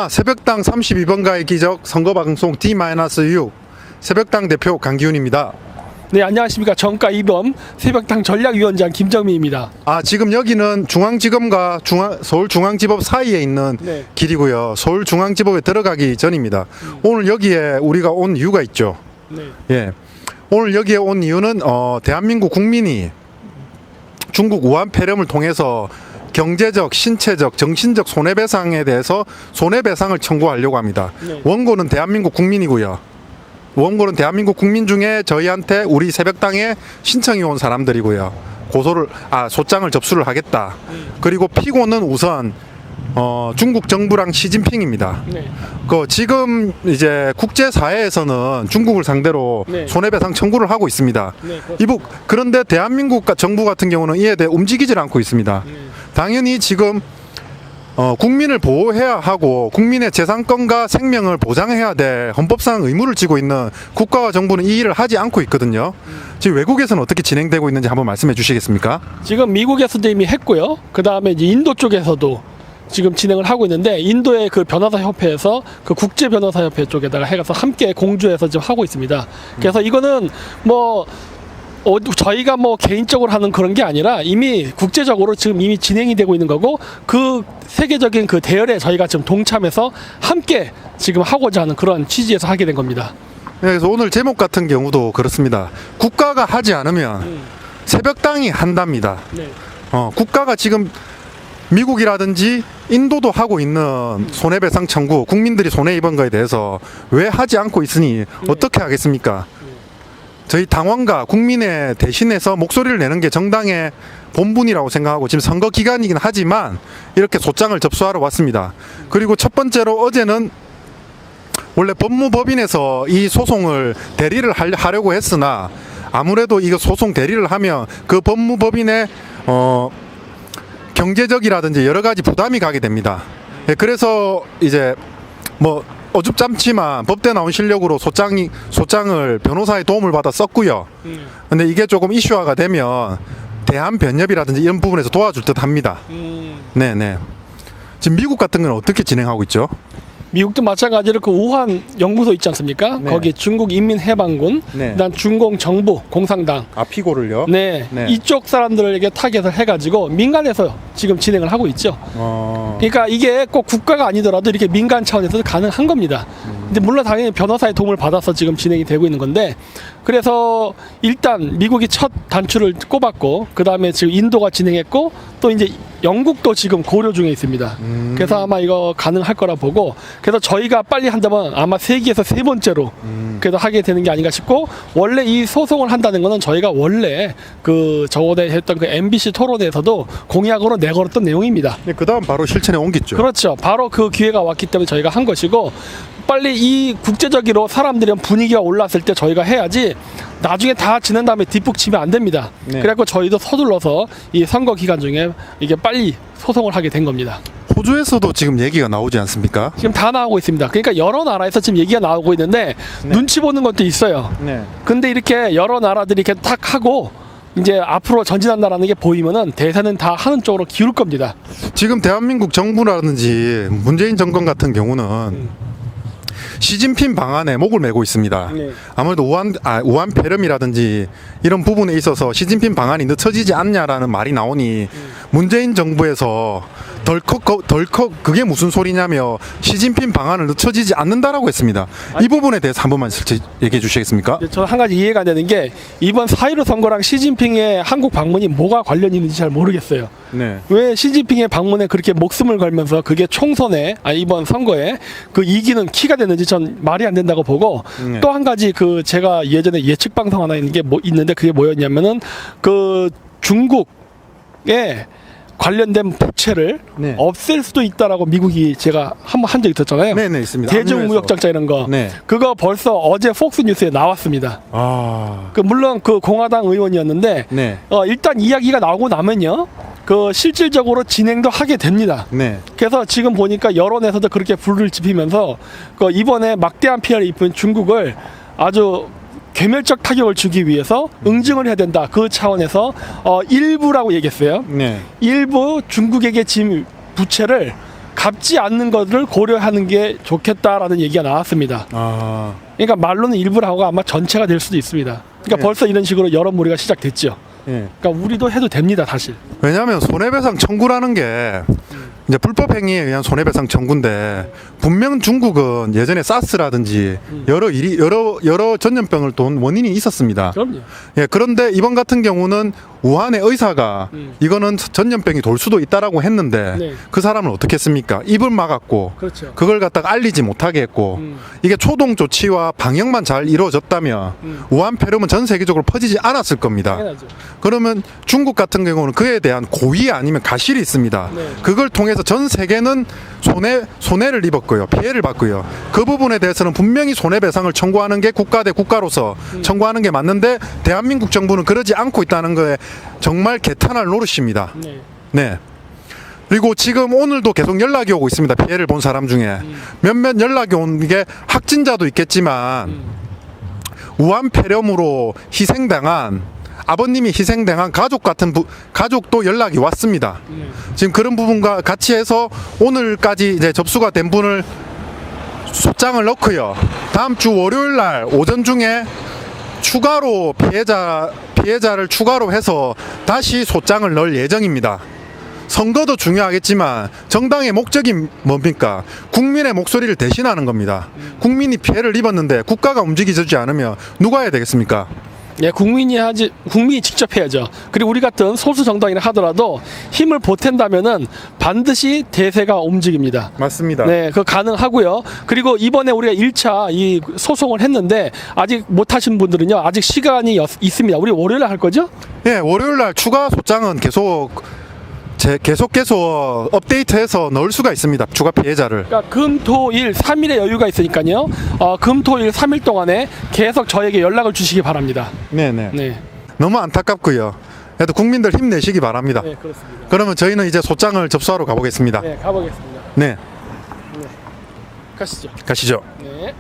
새벽당 32번가의 기적 선거방송 D-6 새벽당 대표 강기훈입니다. 네, 안녕하십니까. 정가 이범 새벽당 전략위원장 김정민입니다. 지금 여기는 중앙지검과 서울중앙지법 사이에 있는 네. 길이고요. 서울중앙지법에 들어가기 전입니다. 오늘 여기에 우리가 온 이유가 있죠. 네. 예. 오늘 여기에 온 이유는 대한민국 국민이 중국 우한 폐렴을 통해서 경제적, 신체적, 정신적 손해배상에 대해서 손해배상을 청구하려고 합니다. 네. 원고는 대한민국 국민이고요. 원고는 대한민국 국민 중에 저희한테 우리 새벽당에 신청이 온 사람들이고요. 소장을 접수를 하겠다. 그리고 피고는 우선 중국 정부랑 시진핑입니다. 네. 지금 이제 국제사회에서는 중국을 상대로 네. 손해배상 청구를 하고 있습니다. 네, 그런데 대한민국 정부 같은 경우는 이에 대해 움직이질 않고 있습니다. 당연히 지금 국민을 보호해야 하고 국민의 재산권과 생명을 보장해야 될 헌법상 의무를 지고 있는 국가와 정부는 이 일을 하지 않고 있거든요. 지금 외국에서는 어떻게 진행되고 있는지 한번 말씀해 주시겠습니까? 지금 미국에서도 이미 했고요. 그 다음에 이제 인도 쪽에서도 지금 진행을 하고 있는데, 인도의 그 변호사 협회에서 그 국제 변호사 협회 쪽에다가 해가서 함께 공조해서 지금 하고 있습니다. 그래서 이거는 저희가 개인적으로 하는 그런 게 아니라 이미 국제적으로 지금 이미 진행이 되고 있는 거고, 그 세계적인 그 대열에 저희가 지금 동참해서 함께 지금 하고자 하는 그런 취지에서 하게 된 겁니다. 그래서 오늘 제목 같은 경우도 그렇습니다. 국가가 하지 않으면 새벽당이 한답니다. 네. 국가가 지금 미국이라든지 인도도 하고 있는 손해배상 청구, 국민들이 손해 입은 거에 대해서 왜 하지 않고 있으니 어떻게 하겠습니까? 저희 당원과 국민의 대신해서 목소리를 내는 게 정당의 본분이라고 생각하고 지금 선거 기간이긴 하지만 이렇게 소장을 접수하러 왔습니다. 그리고 첫 번째로 어제는 원래 법무법인에서 이 소송을 대리를 하려고 했으나 아무래도 이거 소송 대리를 하면 그 법무법인의 경제적이라든지 여러 가지 부담이 가게 됩니다. 그래서 이제 어줍잖지만 법대 나온 실력으로 소장을 변호사의 도움을 받아 썼고요. 근데 이게 조금 이슈화가 되면 대한변협이라든지 이런 부분에서 도와줄 듯 합니다. 네네. 지금 미국 같은 건 어떻게 진행하고 있죠? 미국도 마찬가지로 그 우한 연구소 있지 않습니까? 네. 거기 중국 인민해방군, 네. 그다음 중공 정부, 공산당, 피고를요? 네, 이쪽 사람들에게 타겟을 해가지고 민간에서 지금 진행을 하고 있죠. 그러니까 이게 꼭 국가가 아니더라도 이렇게 민간 차원에서도 가능한 겁니다. 근데 물론 당연히 변호사의 도움을 받아서 지금 진행이 되고 있는 건데, 그래서 일단 미국이 첫 단추를 꼽았고, 그 다음에 지금 인도가 진행했고, 또 이제 영국도 지금 고려 중에 있습니다. 그래서 아마 이거 가능할 거라 보고, 그래서 저희가 빨리 한다면 아마 세계에서 세 번째로 그래도 하게 되는 게 아닌가 싶고, 원래 이 소송을 한다는 거는 저희가 원래 저번에 했던 그 MBC 토론에서도 공약으로 내걸었던 내용입니다. 그 다음 바로 실천에 옮겼죠. 그렇죠. 바로 그 기회가 왔기 때문에 저희가 한 것이고, 빨리 이 국제적으로 사람들이 분위기가 올랐을 때 저희가 해야지 나중에 다 지난 다음에 뒷북 치면 안 됩니다. 네. 그래갖고 저희도 서둘러서 이 선거 기간 중에 이게 빨리 소송을 하게 된 겁니다. 호주에서도 지금 얘기가 나오지 않습니까? 지금 다 나오고 있습니다. 그러니까 여러 나라에서 지금 얘기가 나오고 있는데 눈치 보는 것도 있어요. 네. 근데 이렇게 여러 나라들이 이렇게 탁 하고 이제 앞으로 전진한다라는 게 보이면은 대세는 다 하는 쪽으로 기울 겁니다. 지금 대한민국 정부라든지 문재인 정권 같은 경우는 시진핑 방안에 목을 메고 있습니다. 네. 아무래도 우한 폐렴이라든지 이런 부분에 있어서 시진핑 방안이 늦춰지지 않냐라는 말이 나오니 문재인 정부에서 덜컥 그게 무슨 소리냐며 시진핑 방안을 늦춰지지 않는다라고 했습니다. 이 부분에 대해서 한 번만 슬쩍 얘기해 주시겠습니까? 저는 한 가지 이해가 안 되는 게, 이번 4.15 선거랑 시진핑의 한국 방문이 뭐가 관련이 있는지 잘 모르겠어요. 네. 왜 시진핑의 방문에 그렇게 목숨을 걸면서 그게 총선에 이번 선거에 그 이기는 키가 됐는지 전 말이 안 된다고 보고, 네. 또 한 가지 제가 예전에 예측 방송 하나 있는데 그게 뭐였냐면은 중국의 관련된 부채를 네. 없앨 수도 있다라고 미국이 제가 한번 한 적 있었잖아요. 네네 있습니다. 대중무역장자 이런 거. 네. 그거 벌써 어제 폭스뉴스에 나왔습니다. 물론 그 공화당 의원이었는데 네. 일단 이야기가 나오고 나면요, 실질적으로 진행도 하게 됩니다. 네. 그래서 지금 보니까 여론에서도 그렇게 불을 지피면서 이번에 막대한 피해를 입은 중국을 아주 괴멸적 타격을 주기 위해서 응징을 해야 된다. 그 차원에서 일부라고 얘기했어요. 네. 일부 중국에게 진 부채를 갚지 않는 것을 고려하는 게 좋겠다라는 얘기가 나왔습니다. 아, 그러니까 말로는 일부를 하고 아마 전체가 될 수도 있습니다. 그러니까 네. 벌써 이런 식으로 여론몰이가 시작됐죠. 예. 그러니까 우리도 해도 됩니다, 사실. 왜냐하면 손해배상 청구라는 게 이제 불법 행위에 의한 손해배상 청구인데 분명 중국은 예전에 사스라든지 여러 전염병을 돈 원인이 있었습니다. 그럼요. 예, 그런데 이번 같은 경우는 우한의 의사가 이거는 전염병이 돌 수도 있다라고 했는데 네. 그 사람을 어떻게 했습니까? 입을 막았고 그렇죠. 그걸 갖다가 알리지 못하게 했고 이게 초동 조치와 방역만 잘 이루어졌다면 우한 폐렴은 전 세계적으로 퍼지지 않았을 겁니다. 당연하죠. 그러면 중국 같은 경우는 그에 대한 고의 아니면 가실이 있습니다. 네. 그걸 통해서 전 세계는 손해를 입었고요. 피해를 봤고요. 그 부분에 대해서는 분명히 손해배상을 청구하는 게 국가 대 국가로서 청구하는 게 맞는데 대한민국 정부는 그러지 않고 있다는 거에 정말 개탄할 노릇입니다. 네. 네. 그리고 지금 오늘도 계속 연락이 오고 있습니다. 피해를 본 사람 중에 몇몇 연락이 온 게 확진자도 있겠지만 우한 폐렴으로 희생당한 아버님이 희생당한 가족 같은 가족도 연락이 왔습니다. 지금 그런 부분과 같이 해서 오늘까지 이제 접수가 된 분을 소장을 넣고요. 다음 주 월요일 날 오전 중에 추가로 피해자를 추가로 해서 다시 소장을 넣을 예정입니다. 선거도 중요하겠지만 정당의 목적이 뭡니까? 국민의 목소리를 대신하는 겁니다. 국민이 피해를 입었는데 국가가 움직이지 않으면 누가 해야 되겠습니까? 예, 국민이 직접 해야죠. 그리고 우리 같은 소수 정당이라 하더라도 힘을 보탠다면은 반드시 대세가 움직입니다. 맞습니다. 네, 그 가능하고요. 그리고 이번에 우리가 1차 이 소송을 했는데 아직 못 하신 분들은요, 아직 시간이 있습니다. 우리 월요일에 할 거죠? 예, 월요일 날 추가 소장은 계속 업데이트해서 넣을 수가 있습니다. 추가 피해자를. 그러니까 금, 토, 일 3일의 여유가 있으니까요. 금, 토, 일 3일 동안에 계속 저에게 연락을 주시기 바랍니다. 네네. 네. 너무 안타깝고요. 그래도 국민들 힘내시기 바랍니다. 네, 그렇습니다. 그러면 저희는 이제 소장을 접수하러 가보겠습니다. 네, 가보겠습니다. 네, 가시죠. 가시죠. 네.